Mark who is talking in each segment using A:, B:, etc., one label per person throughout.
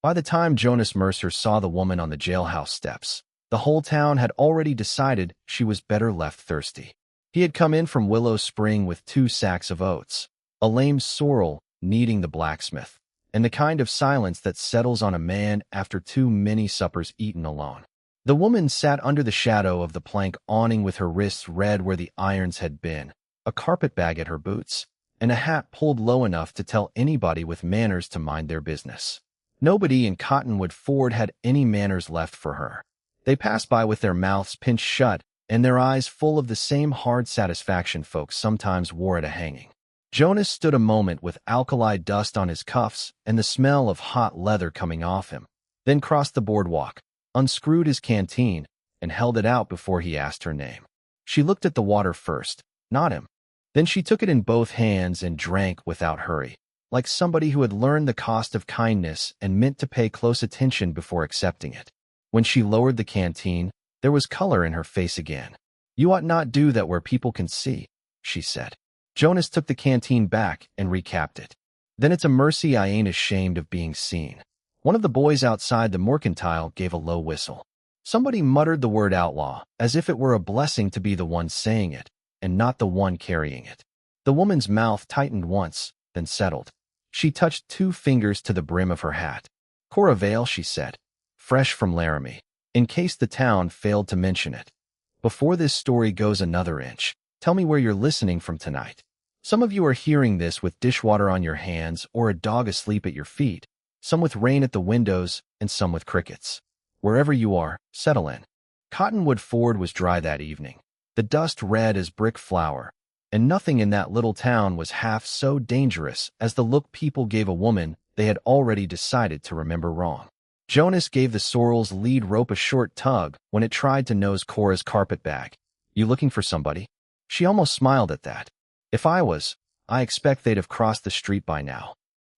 A: By the time Jonas Mercer saw the woman on the jailhouse steps, the whole town had already decided she was better left thirsty. He had come in from Willow Spring with 2 sacks of oats, a lame sorrel needing the blacksmith, and the kind of silence that settles on a man after too many suppers eaten alone. The woman sat under the shadow of the plank awning with her wrists red where the irons had been, a carpetbag at her boots, and a hat pulled low enough to tell anybody with manners to mind their business. Nobody in Cottonwood Ford had any manners left for her. They passed by with their mouths pinched shut and their eyes full of the same hard satisfaction folks sometimes wore at a hanging. Jonas stood a moment with alkali dust on his cuffs and the smell of hot leather coming off him, then crossed the boardwalk, unscrewed his canteen, and held it out before he asked her name. She looked at the water first, not him. Then she took it in both hands and drank without hurry, like somebody who had learned the cost of kindness and meant to pay close attention before accepting it. When she lowered the canteen, there was color in her face again. "You ought not do that where people can see," she said. Jonas took the canteen back and recapped it. "Then it's a mercy I ain't ashamed of being seen." One of the boys outside the mercantile gave a low whistle. Somebody muttered the word outlaw, as if it were a blessing to be the one saying it, and not the one carrying it. The woman's mouth tightened once, then settled. She touched 2 fingers to the brim of her hat. "Cora Vale," she said, "fresh from Laramie, in case the town failed to mention it. Before this story goes another inch, tell me where you're listening from tonight. Some of you are hearing this with dishwater on your hands or a dog asleep at your feet, some with rain at the windows, and some with crickets. Wherever you are, settle in." Cottonwood Ford was dry that evening, the dust red as brick flour, and nothing in that little town was half so dangerous as the look people gave a woman they had already decided to remember wrong. Jonas gave the sorrel's lead rope a short tug when it tried to nose Cora's carpetbag. "You looking for somebody?" She almost smiled at that. "If I was, I expect they'd have crossed the street by now.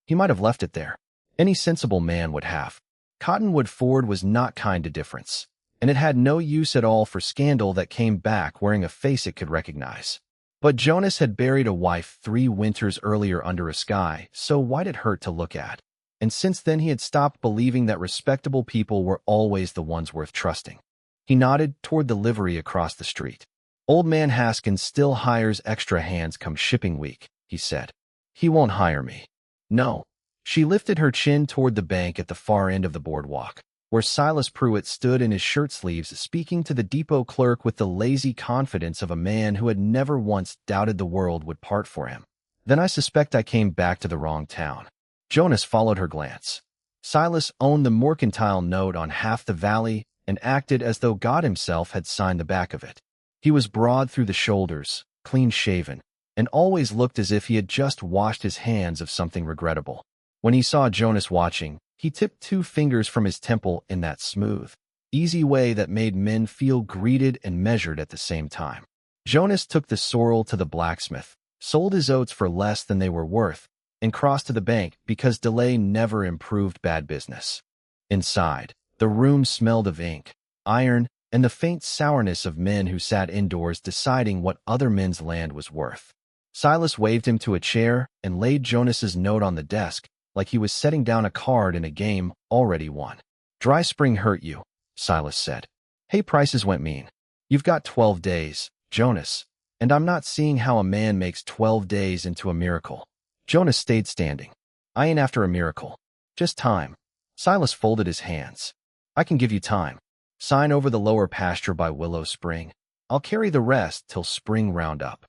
A: He might have left it there. Any sensible man would have." Cottonwood Ford was not kind to difference, and it had no use at all for scandal that came back wearing a face it could recognize. But Jonas had buried a wife 3 winters earlier under a sky so white it hurt to look at, and since then he had stopped believing that respectable people were always the ones worth trusting. He nodded toward the livery across the street. "Old man Haskins still hires extra hands come shipping week," he said. "He won't hire me." "No." She lifted her chin toward the bank at the far end of the boardwalk, where Silas Pruitt stood in his shirt sleeves speaking to the depot clerk with the lazy confidence of a man who had never once doubted the world would part for him. "Then I suspect I came back to the wrong town." Jonas followed her glance. Silas owned the mercantile note on half the valley and acted as though God himself had signed the back of it. He was broad through the shoulders, clean-shaven, and always looked as if he had just washed his hands of something regrettable. When he saw Jonas watching, he tipped 2 fingers from his temple in that smooth, easy way that made men feel greeted and measured at the same time. Jonas took the sorrel to the blacksmith, sold his oats for less than they were worth, and crossed to the bank because delay never improved bad business. Inside, the room smelled of ink, iron, and the faint sourness of men who sat indoors deciding what other men's land was worth. Silas waved him to a chair and laid Jonas's note on the desk like he was setting down a card in a game already won. "Dry spring hurt you," Silas said. "Hay prices went mean. You've got 12 days, Jonas, and I'm not seeing how a man makes 12 days into a miracle." Jonas stayed standing. "I ain't after a miracle. Just time." Silas folded his hands. "I can give you time. Sign over the lower pasture by Willow Spring. I'll carry the rest till spring round up."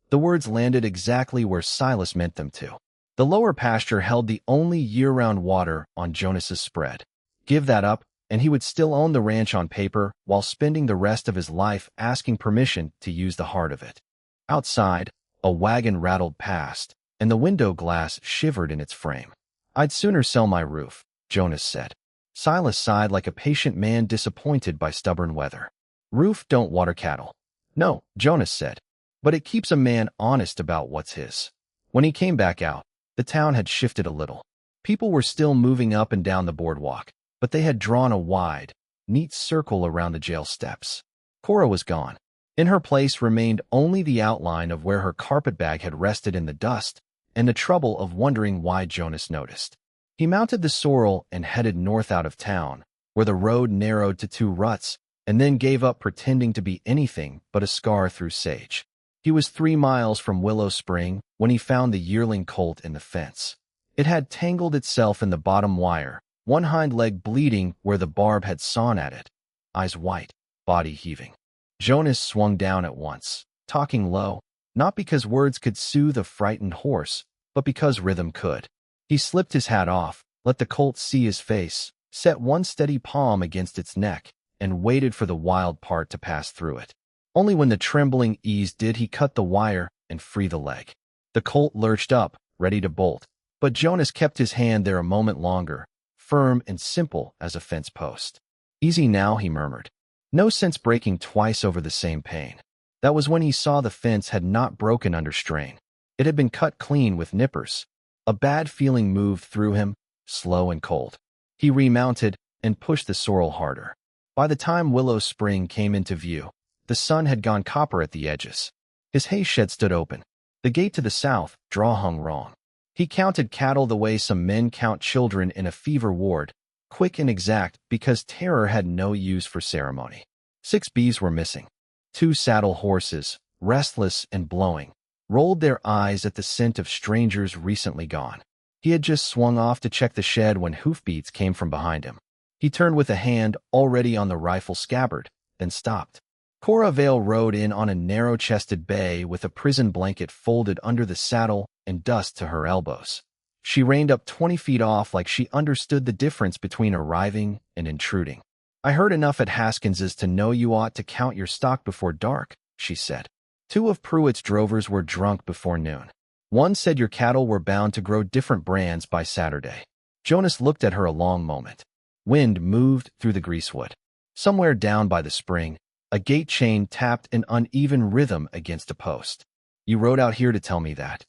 A: The words landed exactly where Silas meant them to. The lower pasture held the only year-round water on Jonas's spread. Give that up, and he would still own the ranch on paper while spending the rest of his life asking permission to use the heart of it. Outside, a wagon rattled past, and the window glass shivered in its frame. "I'd sooner sell my roof," Jonas said. Silas sighed like a patient man disappointed by stubborn weather. "Roof don't water cattle." "No," Jonas said, "but it keeps a man honest about what's his." When he came back out, the town had shifted a little. People were still moving up and down the boardwalk, but they had drawn a wide, neat circle around the jail steps. Cora was gone. In her place remained only the outline of where her carpetbag had rested in the dust and the trouble of wondering why Jonas noticed. He mounted the sorrel and headed north out of town, where the road narrowed to 2 ruts, and then gave up pretending to be anything but a scar through sage. He was 3 miles from Willow Spring when he found the yearling colt in the fence. It had tangled itself in the bottom wire, one hind leg bleeding where the barb had sawn at it, eyes white, body heaving. Jonas swung down at once, talking low, not because words could soothe a frightened horse, but because rhythm could. He slipped his hat off, let the colt see his face, set one steady palm against its neck, and waited for the wild part to pass through it. Only when the trembling eased did he cut the wire and free the leg. The colt lurched up, ready to bolt, but Jonas kept his hand there a moment longer, firm and simple as a fence post. "Easy now," he murmured. No sense breaking twice over the same pain. That was when he saw the fence had not broken under strain. It had been cut clean with nippers. A bad feeling moved through him, slow and cold. He remounted and pushed the sorrel harder. By the time Willow Spring came into view, the sun had gone copper at the edges. His hay shed stood open. The gate to the south, draw hung wrong. He counted cattle the way some men count children in a fever ward, quick and exact because terror had no use for ceremony. 6 beeves were missing. 2 saddle horses, restless and blowing, rolled their eyes at the scent of strangers recently gone. He had just swung off to check the shed when hoofbeats came from behind him. He turned with a hand already on the rifle scabbard, then stopped. Cora Vale rode in on a narrow-chested bay with a prison blanket folded under the saddle and dust to her elbows. She reined up 20 feet off like she understood the difference between arriving and intruding. "I heard enough at Haskins's to know you ought to count your stock before dark," she said. 2 of Pruitt's drovers were drunk before noon. One said your cattle were bound to grow different brands by Saturday. Jonas looked at her a long moment. Wind moved through the greasewood. Somewhere down by the spring, a gate chain tapped an uneven rhythm against a post. "You rode out here to tell me that.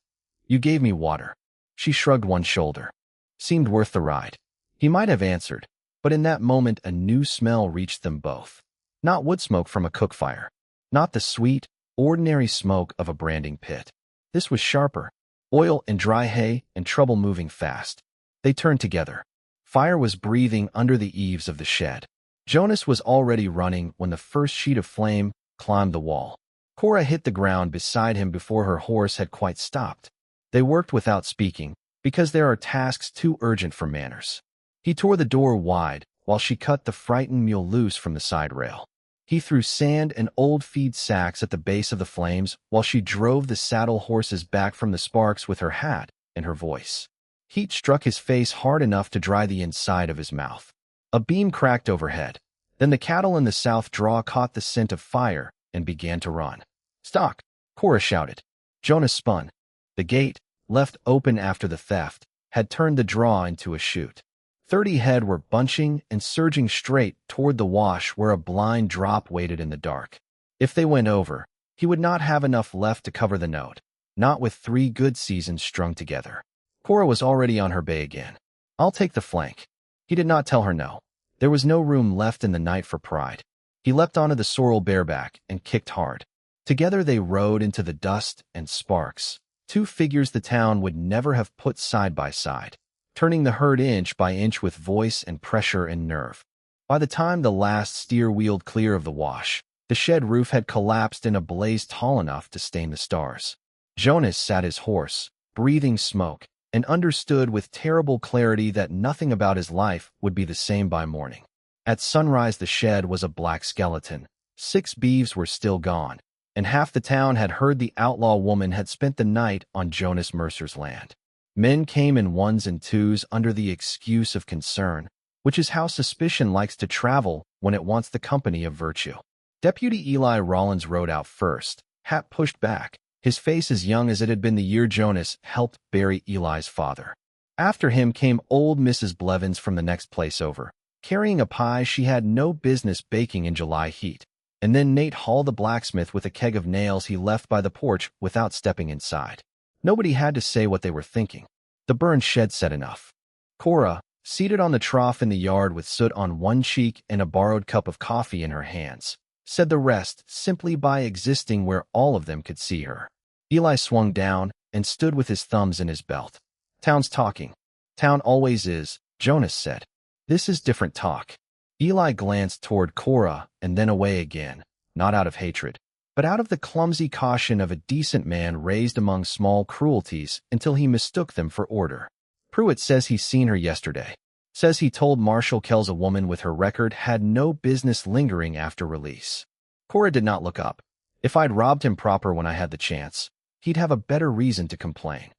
A: You gave me water." She shrugged one shoulder. "Seemed worth the ride." He might have answered, but in that moment a new smell reached them both. Not wood smoke from a cook fire. Not the sweet, ordinary smoke of a branding pit. This was sharper. Oil and dry hay and trouble moving fast. They turned together. Fire was breathing under the eaves of the shed. Jonas was already running when the first sheet of flame climbed the wall. Cora hit the ground beside him before her horse had quite stopped. They worked without speaking, because there are tasks too urgent for manners. He tore the door wide while she cut the frightened mule loose from the side rail. He threw sand and old feed sacks at the base of the flames while she drove the saddle horses back from the sparks with her hat and her voice. Heat struck his face hard enough to dry the inside of his mouth. A beam cracked overhead. Then the cattle in the south draw caught the scent of fire and began to run. "Stock!" Cora shouted. Jonas spun. The gate, left open after the theft, had turned the draw into a chute. 30 head were bunching and surging straight toward the wash where a blind drop waited in the dark. If they went over, he would not have enough left to cover the note, not with 3 good seasons strung together. Cora was already on her bay again. "I'll take the flank." He did not tell her no. There was no room left in the night for pride. He leapt onto the sorrel bareback and kicked hard. Together they rode into the dust and sparks, 2 figures the town would never have put side by side, turning the herd inch by inch with voice and pressure and nerve. By the time the last steer wheeled clear of the wash, the shed roof had collapsed in a blaze tall enough to stain the stars. Jonas sat his horse, breathing smoke, and understood with terrible clarity that nothing about his life would be the same by morning. At sunrise the shed was a black skeleton. 6 beeves were still gone, and half the town had heard the outlaw woman had spent the night on Jonas Mercer's land. Men came in 1s and 2s under the excuse of concern, which is how suspicion likes to travel when it wants the company of virtue. Deputy Eli Rollins rode out first, hat pushed back, his face as young as it had been the year Jonas helped bury Eli's father. After him came old Mrs. Blevins from the next place over, carrying a pie she had no business baking in July heat, and then Nate Hall the blacksmith with a keg of nails he left by the porch without stepping inside. Nobody had to say what they were thinking. The burned shed said enough. Cora, seated on the trough in the yard with soot on one cheek and a borrowed cup of coffee in her hands, said the rest simply by existing where all of them could see her. Eli swung down and stood with his thumbs in his belt. "Town's talking." Town always is, Jonas said. This is different talk. Eli glanced toward Cora and then away again, not out of hatred, but out of the clumsy caution of a decent man raised among small cruelties until he mistook them for order. Pruitt says he's seen her yesterday. Says he told Marshall Kells a woman with her record had no business lingering after release. Cora did not look up. If I'd robbed him proper when I had the chance, he'd have a better reason to complain.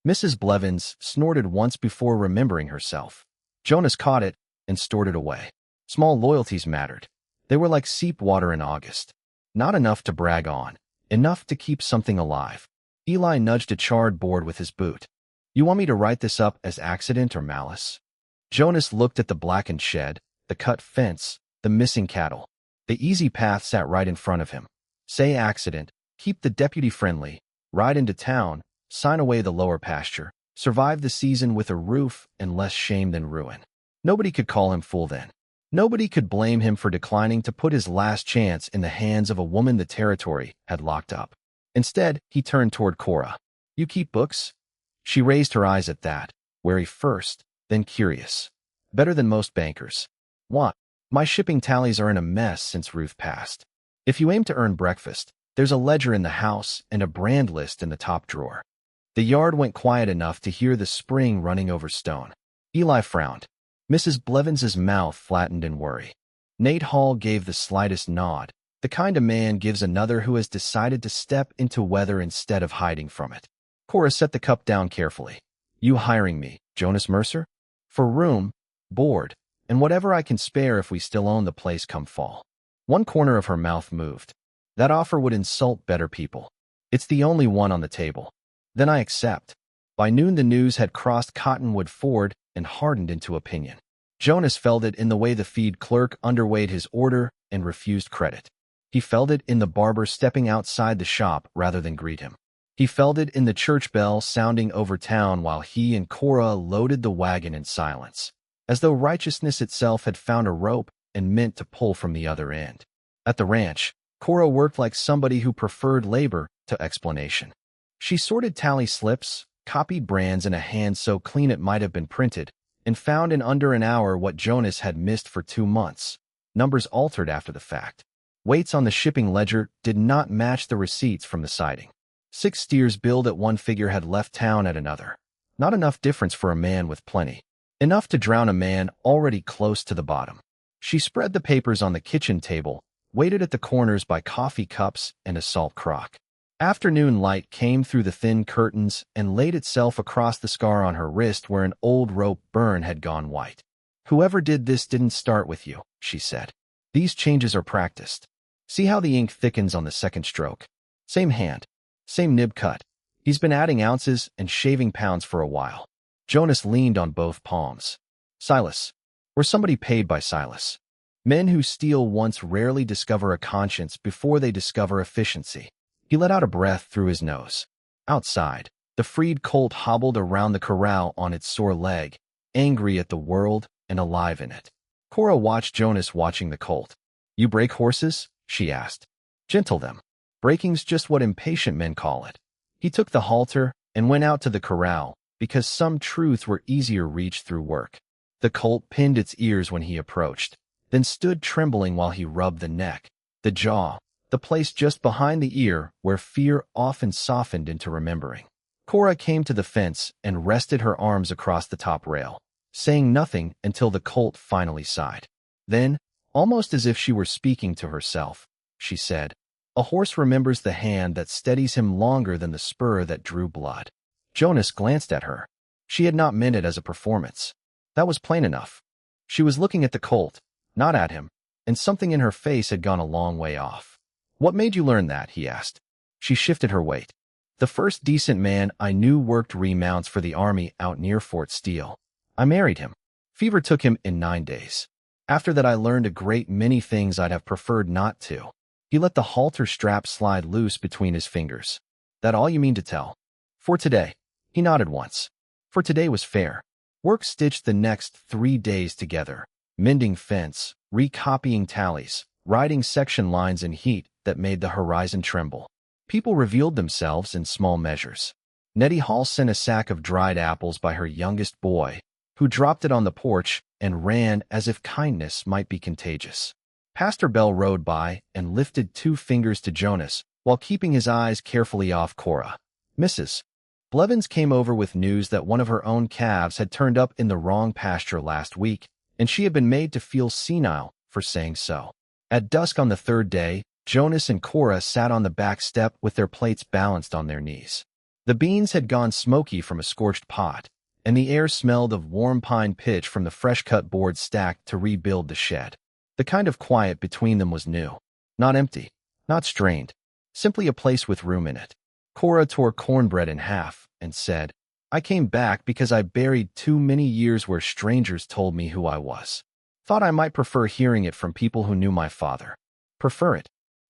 A: Mrs. Blevins snorted once before remembering herself. Jonas caught it and stored it away. Small loyalties mattered. They were like seep water in August. Not enough to brag on, enough to keep something alive. Eli nudged a charred board with his boot. You want me to write this up as accident or malice? Jonas looked at the blackened shed, the cut fence, the missing cattle. The easy path sat right in front of him. Say accident, keep the deputy friendly, ride into town, sign away the lower pasture, survive the season with a roof and less shame than ruin. Nobody could call him fool then. Nobody could blame him for declining to put his last chance in the hands of a woman the territory had locked up. Instead, he turned toward Cora. You keep books? She raised her eyes at that, wary first, then curious. Better than most bankers. What? My shipping tallies are in a mess since Ruth passed. If you aim to earn breakfast, there's a ledger in the house and a brand list in the top drawer. The yard went quiet enough to hear the spring running over stone. Eli frowned. Mrs. Blevins's mouth flattened in worry. Nate Hall gave the slightest nod, the kind a man gives another who has decided to step into weather instead of hiding from it. Cora set the cup down carefully. You hiring me, Jonas Mercer? For room, board, and whatever I can spare if we still own the place come fall. One corner of her mouth moved. That offer would insult better people. It's the only one on the table. Then I accept. By noon the news had crossed Cottonwood Ford and hardened into opinion. Jonas felt it in the way the feed clerk underweighed his order and refused credit. He felt it in the barber stepping outside the shop rather than greet him. He felt it in the church bell sounding over town while he and Cora loaded the wagon in silence, as though righteousness itself had found a rope and meant to pull from the other end. At the ranch, Cora worked like somebody who preferred labor to explanation. She sorted tally slips, copied brands in a hand so clean it might have been printed, and found in under an hour what Jonas had missed for 2 months. Numbers altered after the fact. Weights on the shipping ledger did not match the receipts from the siding. 6 steers billed at one figure had left town at another. Not enough difference for a man with plenty. Enough to drown a man already close to the bottom. She spread the papers on the kitchen table, waited at the corners by coffee cups and a salt crock. Afternoon light came through the thin curtains and laid itself across the scar on her wrist where an old rope burn had gone white. Whoever did this didn't start with you, she said. These changes are practiced. See how the ink thickens on the second stroke. Same hand, same nib cut. He's been adding ounces and shaving pounds for a while. Jonas leaned on both palms. Silas. Or somebody paid by Silas. Men who steal once rarely discover a conscience before they discover efficiency. He let out a breath through his nose. Outside, the freed colt hobbled around the corral on its sore leg, angry at the world and alive in it. Cora watched Jonas watching the colt. You break horses? She asked. Gentle them. Breaking's just what impatient men call it. He took the halter and went out to the corral because some truths were easier reached through work. The colt pinned its ears when he approached, then stood trembling while he rubbed the neck, the jaw, the place just behind the ear where fear often softened into remembering. Cora came to the fence and rested her arms across the top rail, saying nothing until the colt finally sighed. Then, almost as if she were speaking to herself, she said, a horse remembers the hand that steadies him longer than the spur that drew blood. Jonas glanced at her. She had not meant it as a performance. That was plain enough. She was looking at the colt, not at him, and something in her face had gone a long way off. What made you learn that? He asked. She shifted her weight. The first decent man I knew worked remounts for the army out near Fort Steele. I married him. Fever took him in 9 days. After that I learned a great many things I'd have preferred not to. He let the halter strap slide loose between his fingers. That all you mean to tell? For today. He nodded once. For today was fair. Work stitched the next 3 days together, mending fence, recopying tallies, riding section lines in heat that made the horizon tremble. People revealed themselves in small measures. Nettie Hall sent a sack of dried apples by her youngest boy, who dropped it on the porch and ran as if kindness might be contagious. Pastor Bell rode by and lifted 2 fingers to Jonas while keeping his eyes carefully off Cora. Mrs. Blevins came over with news that one of her own calves had turned up in the wrong pasture last week, and she had been made to feel senile for saying so. At dusk on the 3rd day, Jonas and Cora sat on the back step with their plates balanced on their knees. The beans had gone smoky from a scorched pot, and the air smelled of warm pine pitch from the fresh-cut boards stacked to rebuild the shed. The kind of quiet between them was new. Not empty, not strained, simply a place with room in it. Cora tore cornbread in half and said, "I came back because I buried too many years where strangers told me who I was. Thought I might prefer hearing it from people who knew my father." "Prefer it?"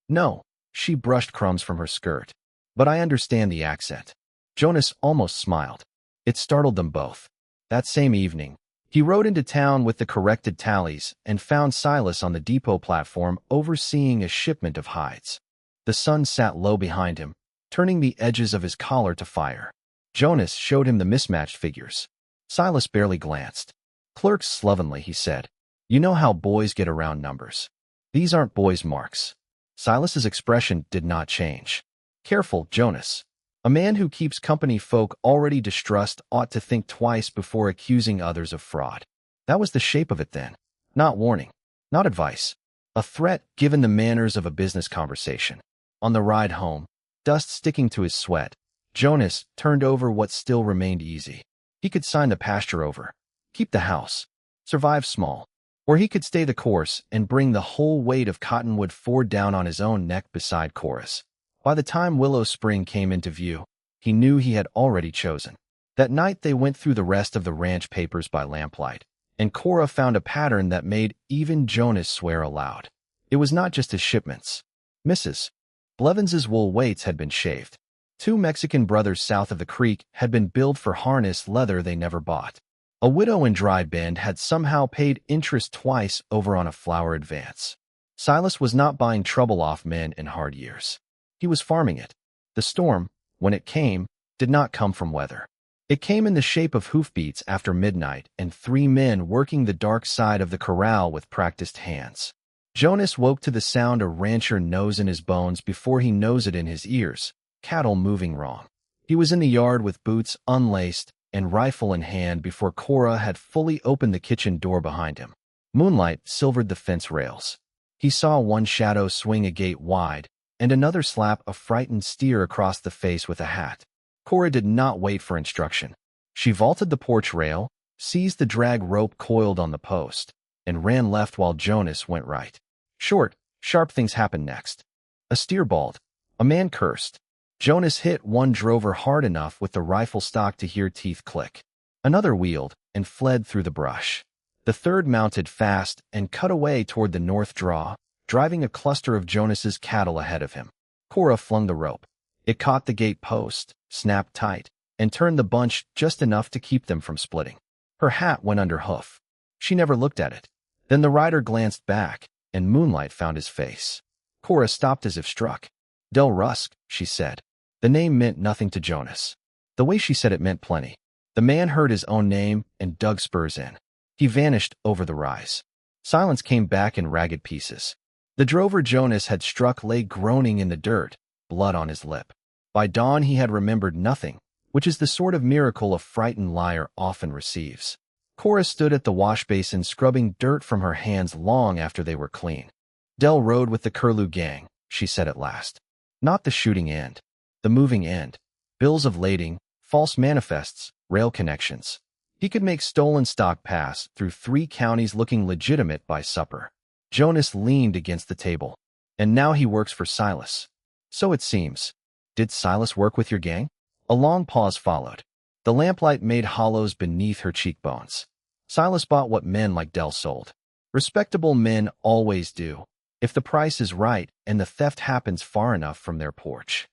A: "No." She brushed crumbs from her skirt. "But I understand the accent." Jonas almost smiled. It startled them both. That same evening, he rode into town with the corrected tallies and found Silas on the depot platform overseeing a shipment of hides. The sun sat low behind him, turning the edges of his collar to fire. Jonas showed him the mismatched figures. Silas barely glanced. "Clerks slovenly," he said. "You know how boys get around numbers. These aren't boys' marks." Silas's expression did not change. "Careful, Jonas. A man who keeps company folk already distrust ought to think twice before accusing others of fraud." That was the shape of it then. Not warning, not advice. A threat given the manners of a business conversation. On the ride home, dust sticking to his sweat, Jonas turned over what still remained easy. He could sign the pasture over, keep the house, survive small. Or he could stay the course and bring the whole weight of Cottonwood Ford down on his own neck beside Cora's. By the time Willow Spring came into view, he knew he had already chosen. That night they went through the rest of the ranch papers by lamplight, and Cora found a pattern that made even Jonas swear aloud. It was not just his shipments. Mrs. Blevins's wool weights had been shaved. 2 Mexican brothers south of the creek had been billed for harness leather they never bought. A widow in Dry Bend had somehow paid interest twice over on a flour advance. Silas was not buying trouble off men in hard years. He was farming it. The storm, when it came, did not come from weather. It came in the shape of hoofbeats after midnight and 3 men working the dark side of the corral with practiced hands. Jonas woke to the sound a rancher knows in his bones before he knows it in his ears, cattle moving wrong. He was in the yard with boots unlaced and rifle in hand before Cora had fully opened the kitchen door behind him. Moonlight silvered the fence rails. He saw one shadow swing a gate wide, and another slap a frightened steer across the face with a hat. Cora did not wait for instruction. She vaulted the porch rail, seized the drag rope coiled on the post, and ran left while Jonas went right. Short, sharp things happened next. A steer bawled. A man cursed. Jonas hit one drover hard enough with the rifle stock to hear teeth click. Another wheeled and fled through the brush. The third mounted fast and cut away toward the north draw, driving a cluster of Jonas's cattle ahead of him. Cora flung the rope. It caught the gate post, snapped tight, and turned the bunch just enough to keep them from splitting. Her hat went under hoof. She never looked at it. Then the rider glanced back, and moonlight found his face. Cora stopped as if struck. "Del Rusk," she said. The name meant nothing to Jonas. The way she said it meant plenty. The man heard his own name and dug spurs in. He vanished over the rise. Silence came back in ragged pieces. The drover Jonas had struck lay groaning in the dirt, blood on his lip. By dawn he had remembered nothing, which is the sort of miracle a frightened liar often receives. Cora stood at the wash basin scrubbing dirt from her hands long after they were clean. "Del rode with the Curlew gang," she said at last. "Not the shooting end. The moving end. Bills of lading, false manifests, rail connections. He could make stolen stock pass through 3 counties looking legitimate by supper." Jonas leaned against the table. "And now he works for Silas." "So it seems. Did Silas work with your gang?" A long pause followed. The lamplight made hollows beneath her cheekbones. "Silas bought what men like Del sold. Respectable men always do, if the price is right and the theft happens far enough from their porch."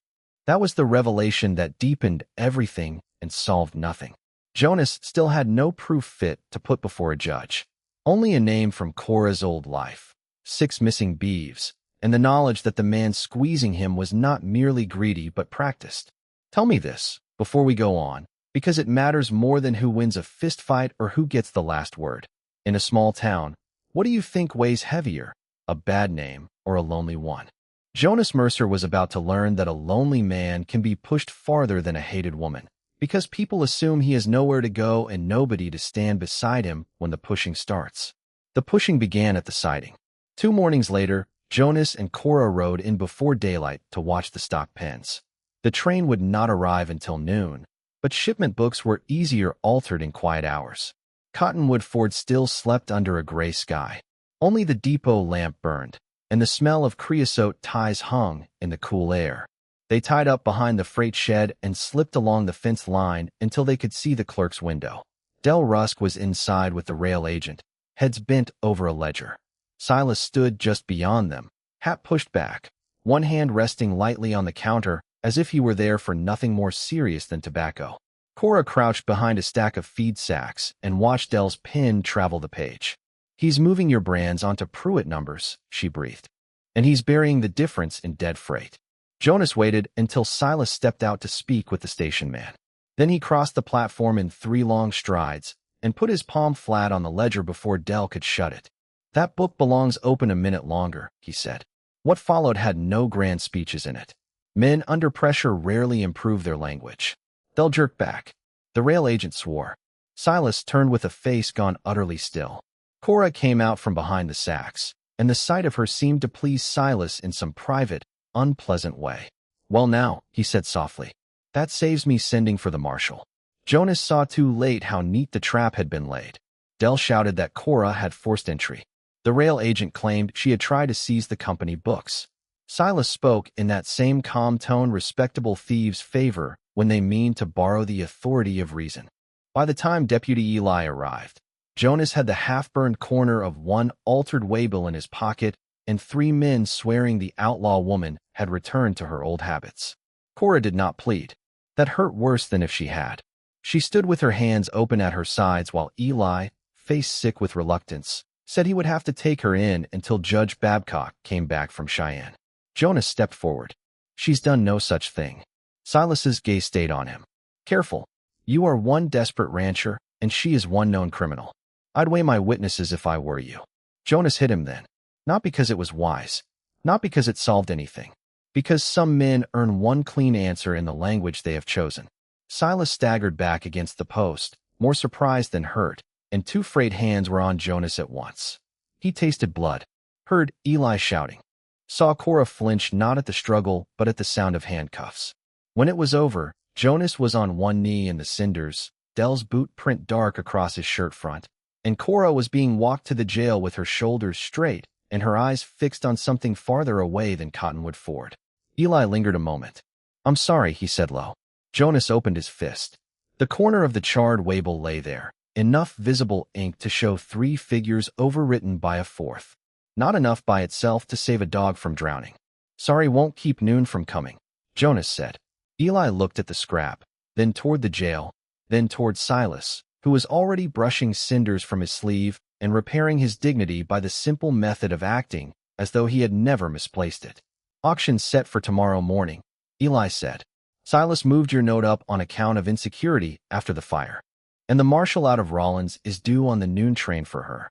A: That was the revelation that deepened everything and solved nothing. Jonas still had no proof fit to put before a judge. Only a name from Cora's old life, 6 missing beeves, and the knowledge that the man squeezing him was not merely greedy but practiced. "Tell me this, before we go on. Because it matters more than who wins a fistfight or who gets the last word. In a small town, what do you think weighs heavier, a bad name or a lonely one? Jonas Mercer was about to learn that a lonely man can be pushed farther than a hated woman, because people assume he has nowhere to go and nobody to stand beside him when the pushing starts. The pushing began at the siding. 2 mornings later, Jonas and Cora rode in before daylight to watch the stock pens. The train would not arrive until noon, but shipment books were easier altered in quiet hours. Cottonwood Ford still slept under a gray sky. Only the depot lamp burned, and the smell of creosote ties hung in the cool air. They tied up behind the freight shed and slipped along the fence line until they could see the clerk's window. Del Rusk was inside with the rail agent, heads bent over a ledger. Silas stood just beyond them, hat pushed back, one hand resting lightly on the counter as if he were there for nothing more serious than tobacco. Cora crouched behind a stack of feed sacks and watched Del's pen travel the page. "He's moving your brands onto Pruitt numbers," she breathed. "And he's burying the difference in dead freight." Jonas waited until Silas stepped out to speak with the station man. Then he crossed the platform in 3 long strides and put his palm flat on the ledger before Del could shut it. "That book belongs open a minute longer," he said. What followed had no grand speeches in it. Men under pressure rarely improve their language. Del jerked back. The rail agent swore. Silas turned with a face gone utterly still. Cora came out from behind the sacks, and the sight of her seemed to please Silas in some private, unpleasant way. "Well now," he said softly, "that saves me sending for the marshal." Jonas saw too late how neat the trap had been laid. Del shouted that Cora had forced entry. The rail agent claimed she had tried to seize the company books. Silas spoke in that same calm tone respectable thieves favor when they mean to borrow the authority of reason. By the time Deputy Eli arrived, Jonas had the half-burned corner of one altered waybill in his pocket, and 3 men swearing the outlaw woman had returned to her old habits. Cora did not plead. That hurt worse than if she had. She stood with her hands open at her sides while Eli, face sick with reluctance, said he would have to take her in until Judge Babcock came back from Cheyenne. Jonas stepped forward. "She's done no such thing." Silas's gaze stayed on him. "Careful. You are one desperate rancher, and she is one known criminal. I'd weigh my witnesses if I were you." Jonas hit him then. Not because it was wise. Not because it solved anything. Because some men earn one clean answer in the language they have chosen. Silas staggered back against the post, more surprised than hurt, and 2 frayed hands were on Jonas at once. He tasted blood. Heard Eli shouting. Saw Cora flinch not at the struggle but at the sound of handcuffs. When it was over, Jonas was on one knee in the cinders, Del's boot print dark across his shirt front, and Cora was being walked to the jail with her shoulders straight and her eyes fixed on something farther away than Cottonwood Ford. Eli lingered a moment. "I'm sorry," he said low. Jonas opened his fist. The corner of the charred waybill lay there, enough visible ink to show 3 figures overwritten by a 4th. Not enough by itself to save a dog from drowning. "Sorry won't keep noon from coming," Jonas said. Eli looked at the scrap, then toward the jail, then toward Silas, who was already brushing cinders from his sleeve and repairing his dignity by the simple method of acting as though he had never misplaced it. "Auction set for tomorrow morning," Eli said. "Silas moved your note up on account of insecurity after the fire. And the marshal out of Rollins is due on the noon train for her."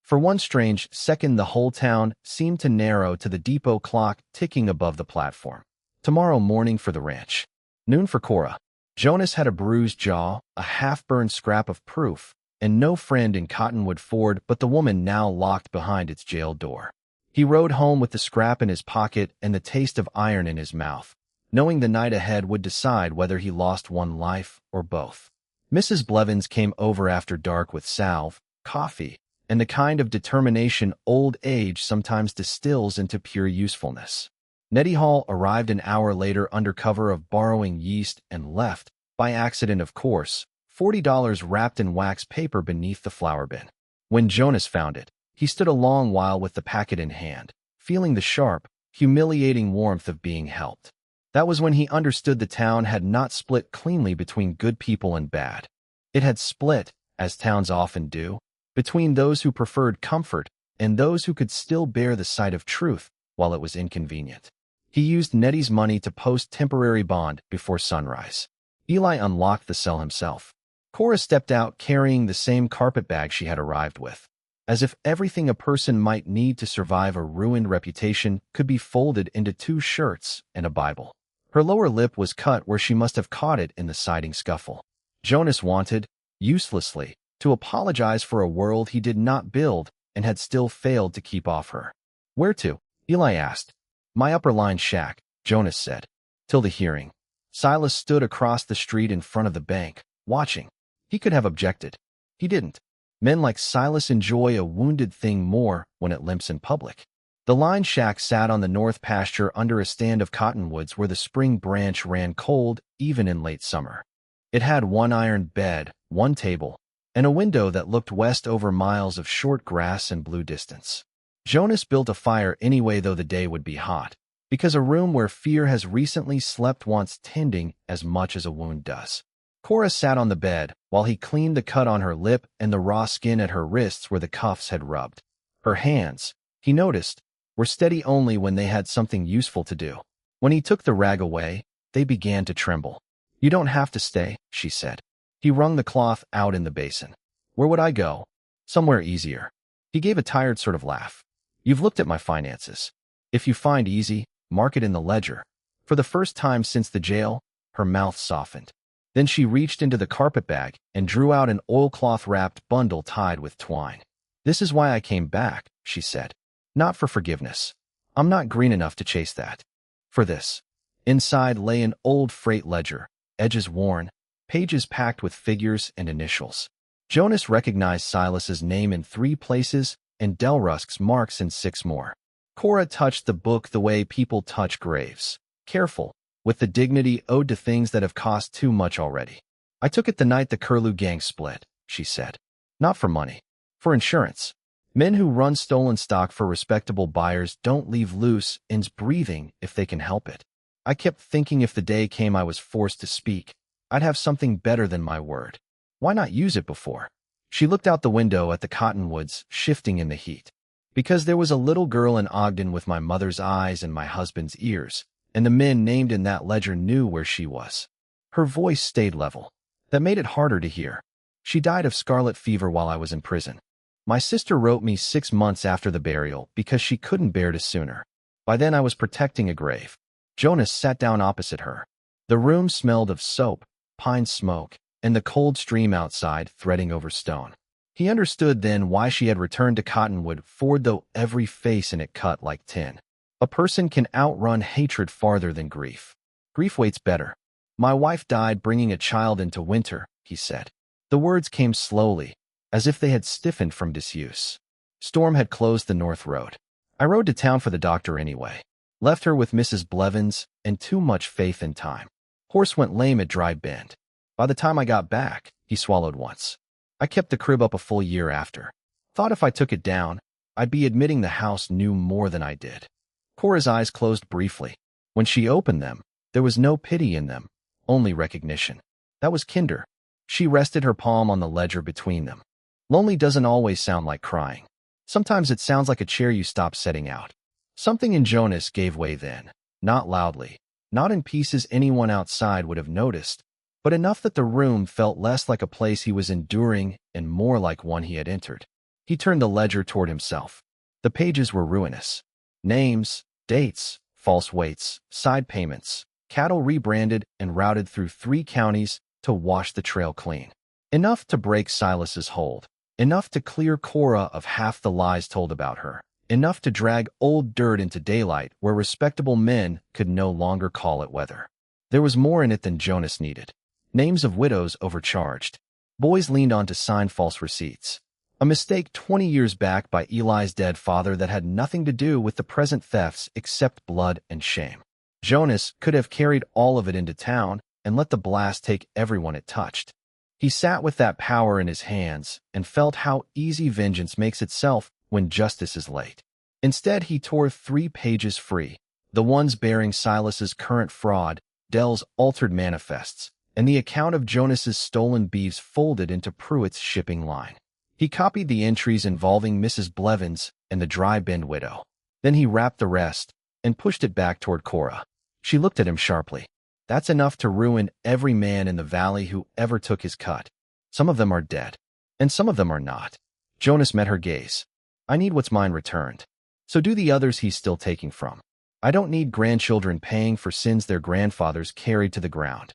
A: For one strange second the whole town seemed to narrow to the depot clock ticking above the platform. Tomorrow morning for the ranch. Noon for Cora. Jonas had a bruised jaw, a half-burned scrap of proof, and no friend in Cottonwood Ford but the woman now locked behind its jail door. He rode home with the scrap in his pocket and the taste of iron in his mouth, knowing the night ahead would decide whether he lost one life or both. Mrs. Blevins came over after dark with salve, coffee, and the kind of determination old age sometimes distills into pure usefulness. Nettie Hall arrived an hour later under cover of borrowing yeast and left, by accident of course, $40 wrapped in wax paper beneath the flour bin. When Jonas found it, he stood a long while with the packet in hand, feeling the sharp, humiliating warmth of being helped. That was when he understood the town had not split cleanly between good people and bad. It had split, as towns often do, between those who preferred comfort and those who could still bear the sight of truth while it was inconvenient. He used Nettie's money to post temporary bond before sunrise. Eli unlocked the cell himself. Cora stepped out carrying the same carpet bag she had arrived with. As if everything a person might need to survive a ruined reputation could be folded into 2 shirts and a Bible. Her lower lip was cut where she must have caught it in the siding scuffle. Jonas wanted, uselessly, to apologize for a world he did not build and had still failed to keep off her. "Where to?" Eli asked. "My upper line shack," Jonas said. "Till the hearing." Silas stood across the street in front of the bank, watching. He could have objected. He didn't. Men like Silas enjoy a wounded thing more when it limps in public. The line shack sat on the north pasture under a stand of cottonwoods where the spring branch ran cold even in late summer. It had 1 iron bed, 1 table, and a window that looked west over miles of short grass and blue distance. Jonas built a fire anyway though the day would be hot, because a room where fear has recently slept wants tending as much as a wound does. Cora sat on the bed while he cleaned the cut on her lip and the raw skin at her wrists where the cuffs had rubbed. Her hands, he noticed, were steady only when they had something useful to do. When he took the rag away, they began to tremble. "You don't have to stay," she said. He wrung the cloth out in the basin. "Where would I go?" "Somewhere easier." He gave a tired sort of laugh. "You've looked at my finances. If you find easy, mark it in the ledger." For the first time since the jail, her mouth softened. Then she reached into the carpet bag and drew out an oilcloth-wrapped bundle tied with twine. "This is why I came back," she said. "Not for forgiveness. I'm not green enough to chase that. For this." Inside lay an old freight ledger, edges worn, pages packed with figures and initials. Jonas recognized Silas's name in 3 places and Delrusk's marks in 6 more. Cora touched the book the way people touch graves. Careful, with the dignity owed to things that have cost too much already. "I took it the night the Curlew gang split," she said. "Not for money. For insurance. Men who run stolen stock for respectable buyers don't leave loose ends breathing if they can help it. I kept thinking if the day came I was forced to speak, I'd have something better than my word. Why not use it before?" She looked out the window at the cottonwoods shifting in the heat. "Because there was a little girl in Ogden with my mother's eyes and my husband's ears, and the men named in that ledger knew where she was." Her voice stayed level. That made it harder to hear. "She died of scarlet fever while I was in prison. My sister wrote me 6 months after the burial because she couldn't bear to sooner. By then I was protecting a grave." Jonas sat down opposite her. The room smelled of soap, pine smoke, and the cold stream outside threading over stone. He understood then why she had returned to Cottonwood Ford, though every face in it cut like tin. A person can outrun hatred farther than grief. Grief waits better. "My wife died bringing a child into winter," he said. The words came slowly, as if they had stiffened from disuse. Storm had closed the north road. "I rode to town for the doctor anyway. Left her with Mrs. Blevins and too much faith in time. Horse went lame at Dry Bend. By the time I got back," he swallowed once. "I kept the crib up a full year after. Thought if I took it down, I'd be admitting the house knew more than I did." Cora's eyes closed briefly. When she opened them, there was no pity in them, only recognition. That was kinder. She rested her palm on the ledger between them. Lonely doesn't always sound like crying. Sometimes it sounds like a chair you stop setting out. Something in Jonas gave way then, not loudly, not in pieces anyone outside would have noticed, but enough that the room felt less like a place he was enduring and more like one he had entered. He turned the ledger toward himself. The pages were ruinous. Names, dates, false weights, side payments, cattle rebranded and routed through 3 counties to wash the trail clean. Enough to break Silas's hold. Enough to clear Cora of half the lies told about her. Enough to drag old dirt into daylight where respectable men could no longer call it weather. There was more in it than Jonas needed. Names of widows overcharged. Boys leaned on to sign false receipts. A mistake 20 years back by Eli's dead father that had nothing to do with the present thefts except blood and shame. Jonas could have carried all of it into town and let the blast take everyone it touched. He sat with that power in his hands and felt how easy vengeance makes itself when justice is late. Instead, he tore 3 pages free, the ones bearing Silas's current fraud, Dell's altered manifests, and the account of Jonas's stolen beeves folded into Pruitt's shipping line. He copied the entries involving Mrs. Blevins and the Dry Bend widow. Then he wrapped the rest and pushed it back toward Cora. She looked at him sharply. That's enough to ruin every man in the valley who ever took his cut. Some of them are dead, and some of them are not. Jonas met her gaze. I need what's mine returned. So do the others he's still taking from. I don't need grandchildren paying for sins their grandfathers carried to the ground.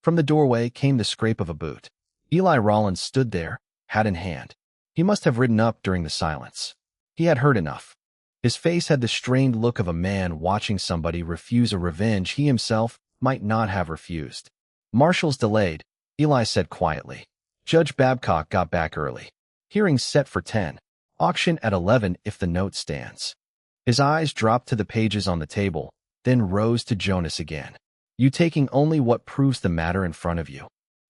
A: From the doorway came the scrape of a boot. Eli Rollins stood there, hat in hand. He must have ridden up during the silence. He had heard enough. His face had the strained look of a man watching somebody refuse a revenge he himself might not have refused. Marshals delayed, Eli said quietly. Judge Babcock got back early. Hearings set for 10. Auction at 11 if the note stands. His eyes dropped to the pages on the table, then rose to Jonas again. You taking only what proves the matter in front of you.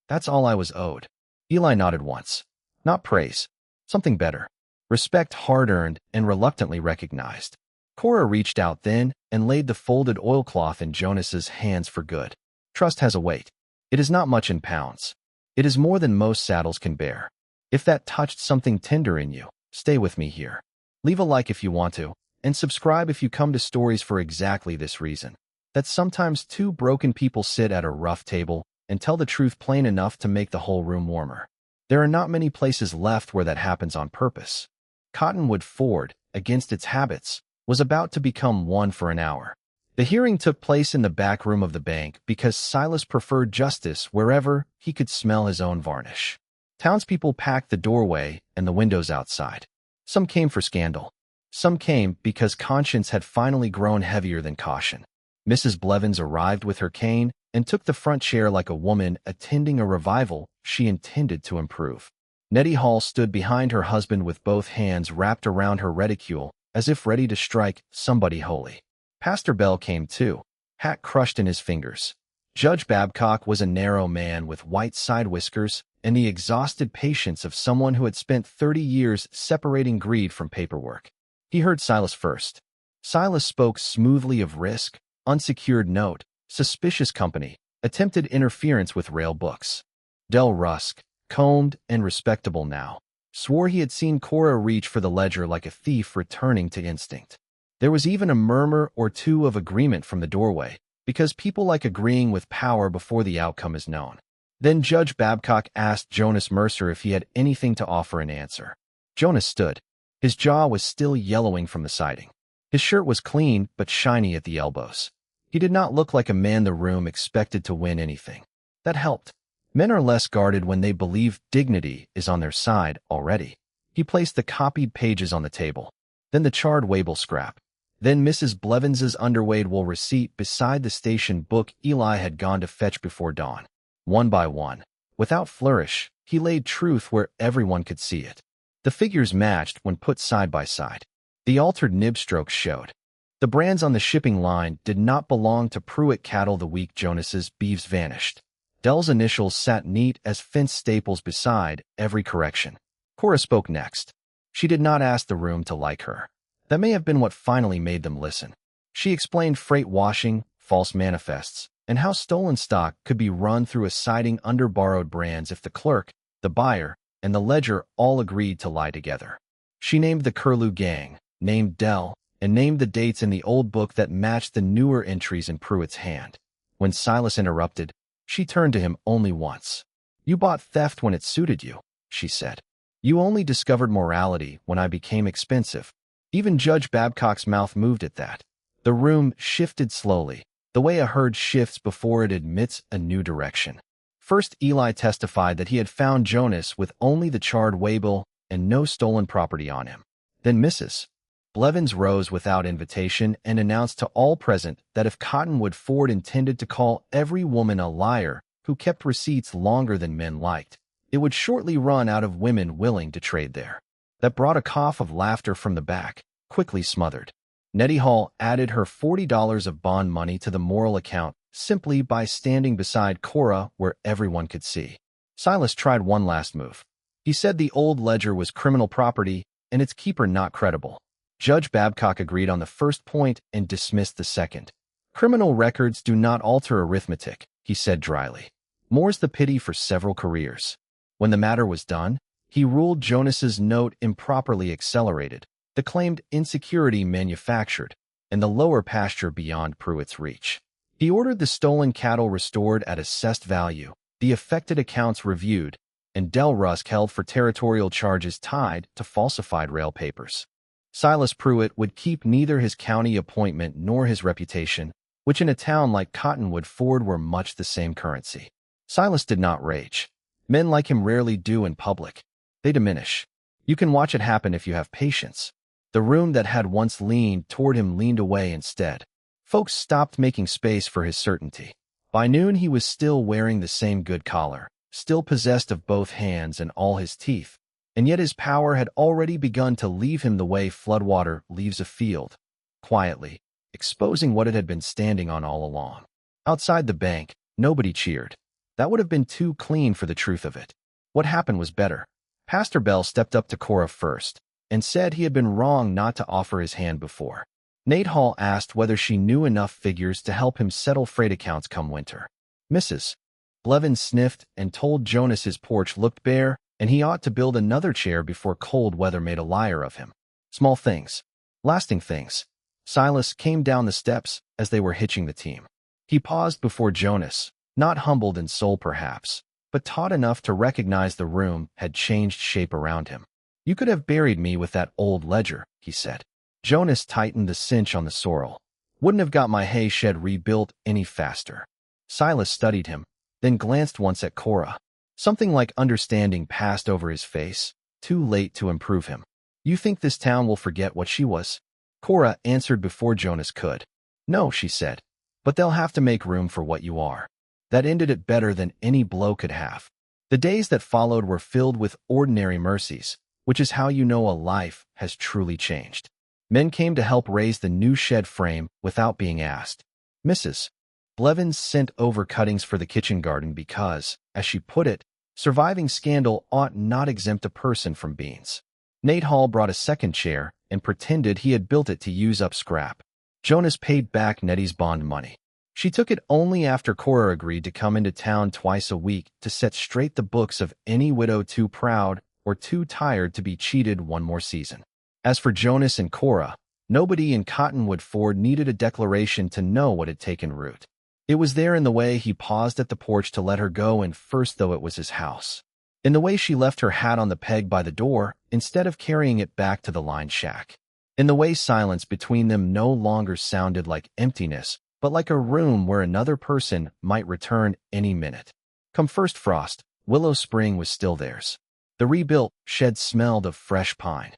A: That's all I was owed. Eli nodded once. Not praise. Something better. Respect hard-earned and reluctantly recognized. Cora reached out then and laid the folded oilcloth in Jonas's hands for good. Trust has a weight. It is not much in pounds. It is more than most saddles can bear. If that touched something tender in you, stay with me here. Leave a like if you want to, and subscribe if you come to stories for exactly this reason. That sometimes two broken people sit at a rough table and tell the truth plain enough to make the whole room warmer. There are not many places left where that happens on purpose. Cottonwood Ford, against its habits, was about to become one for an hour. The hearing took place in the back room of the bank because Silas preferred justice wherever he could smell his own varnish. Townspeople packed the doorway and the windows outside. Some came for scandal. Some came because conscience had finally grown heavier than caution. Mrs. Blevins arrived with her cane and took the front chair like a woman attending a revival she intended to improve. Nettie Hall stood behind her husband with both hands wrapped around her reticule, as if ready to strike somebody holy. Pastor Bell came too, hat crushed in his fingers. Judge Babcock was a narrow man with white side whiskers and the exhausted patience of someone who had spent 30 years separating greed from paperwork. He heard Silas first. Silas spoke smoothly of risk, unsecured note, suspicious company, attempted interference with rail books. Del Rusk, combed and respectable now, swore he had seen Cora reach for the ledger like a thief returning to instinct. There was even a murmur or two of agreement from the doorway, because people like agreeing with power before the outcome is known. Then Judge Babcock asked Jonas Mercer if he had anything to offer in answer. Jonas stood. His jaw was still yellowing from the siding. His shirt was clean but shiny at the elbows. He did not look like a man the room expected to win anything. That helped. Men are less guarded when they believe dignity is on their side already. He placed the copied pages on the table, then the charred Wable scrap, then Mrs. Blevins's underweighed wool receipt beside the station book Eli had gone to fetch before dawn. One by one, without flourish, he laid truth where everyone could see it. The figures matched when put side by side. The altered nib strokes showed. The brands on the shipping line did not belong to Pruitt cattle the week Jonas's beeves vanished. Dell's initials sat neat as fence staples beside every correction. Cora spoke next. She did not ask the room to like her. That may have been what finally made them listen. She explained freight washing, false manifests, and how stolen stock could be run through a siding under borrowed brands if the clerk, the buyer, and the ledger all agreed to lie together. She named the Curlew gang, named Dell, and named the dates in the old book that matched the newer entries in Pruitt's hand. When Silas interrupted, she turned to him only once. You bought theft when it suited you, she said. You only discovered morality when I became expensive. Even Judge Babcock's mouth moved at that. The room shifted slowly, the way a herd shifts before it admits a new direction. First, Eli testified that he had found Jonas with only the charred Wable and no stolen property on him. Then Mrs. Blevins rose without invitation and announced to all present that if Cottonwood Ford intended to call every woman a liar who kept receipts longer than men liked, it would shortly run out of women willing to trade there. That brought a cough of laughter from the back, quickly smothered. Nettie Hall added her $40 of bond money to the moral account simply by standing beside Cora where everyone could see. Silas tried one last move. He said the old ledger was criminal property and its keeper not credible. Judge Babcock agreed on the first point and dismissed the second. Criminal records do not alter arithmetic, he said dryly. More's the pity for several careers. When the matter was done, he ruled Jonas's note improperly accelerated, the claimed insecurity manufactured, and the lower pasture beyond Pruitt's reach. He ordered the stolen cattle restored at assessed value, the affected accounts reviewed, and Del Rusk held for territorial charges tied to falsified rail papers. Silas Pruitt would keep neither his county appointment nor his reputation, which in a town like Cottonwood Ford were much the same currency. Silas did not rage. Men like him rarely do in public. They diminish. You can watch it happen if you have patience. The room that had once leaned toward him leaned away instead. Folks stopped making space for his certainty. By noon he was still wearing the same good collar, still possessed of both hands and all his teeth, and yet his power had already begun to leave him the way floodwater leaves a field, quietly, exposing what it had been standing on all along. Outside the bank, nobody cheered. That would have been too clean for the truth of it. What happened was better. Pastor Bell stepped up to Cora first and said he had been wrong not to offer his hand before. Nate Hall asked whether she knew enough figures to help him settle freight accounts come winter. Mrs. Blevins sniffed and told Jonas his porch looked bare and he ought to build another chair before cold weather made a liar of him. Small things. Lasting things. Silas came down the steps as they were hitching the team. He paused before Jonas, not humbled in soul perhaps, but taught enough to recognize the room had changed shape around him. You could have buried me with that old ledger, he said. Jonas tightened the cinch on the sorrel. Wouldn't have got my hay shed rebuilt any faster. Silas studied him, then glanced once at Cora. Something like understanding passed over his face, too late to improve him. You think this town will forget what she was? Cora answered before Jonas could. No, she said, but they'll have to make room for what you are. That ended it better than any blow could have. The days that followed were filled with ordinary mercies, which is how you know a life has truly changed. Men came to help raise the new shed frame without being asked. Mrs. Blevins sent over cuttings for the kitchen garden because, as she put it, surviving scandal ought not exempt a person from beans. Nate Hall brought a second chair and pretended he had built it to use up scrap. Jonas paid back Nettie's bond money. She took it only after Cora agreed to come into town twice a week to set straight the books of any widow too proud or too tired to be cheated one more season. As for Jonas and Cora, nobody in Cottonwood Ford needed a declaration to know what had taken root. It was there in the way he paused at the porch to let her go in first, though it was his house. In the way she left her hat on the peg by the door instead of carrying it back to the lined shack. In the way silence between them no longer sounded like emptiness, but like a room where another person might return any minute. Come first frost, Willow Spring was still theirs. The rebuilt shed smelled of fresh pine.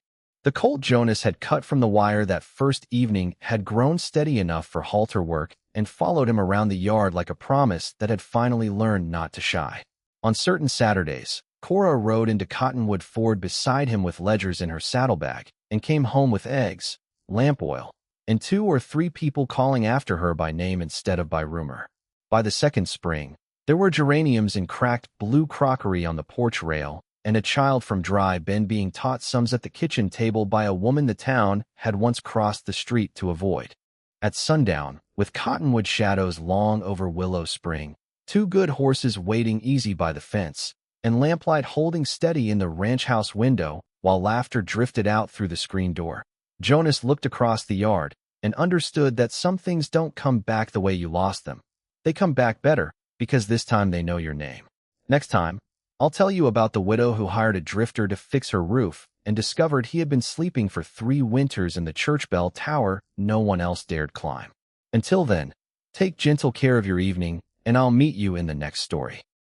A: The colt Jonas had cut from the wire that first evening had grown steady enough for halter work and followed him around the yard like a promise that had finally learned not to shy. On certain Saturdays, Cora rode into Cottonwood Ford beside him with ledgers in her saddlebag and came home with eggs, lamp oil, and 2 or 3 people calling after her by name instead of by rumor. By the second spring, there were geraniums in cracked blue crockery on the porch rail, and a child from Dry Bend being taught sums at the kitchen table by a woman the town had once crossed the street to avoid. At sundown, with cottonwood shadows long over Willow Spring, 2 good horses waiting easy by the fence, and lamplight holding steady in the ranch house window while laughter drifted out through the screen door, Jonas looked across the yard and understood that some things don't come back the way you lost them. They come back better, because this time they know your name. Next time, I'll tell you about the widow who hired a drifter to fix her roof and discovered he had been sleeping for 3 winters in the church bell tower no one else dared climb. Until then, take gentle care of your evening, and I'll meet you in the next story.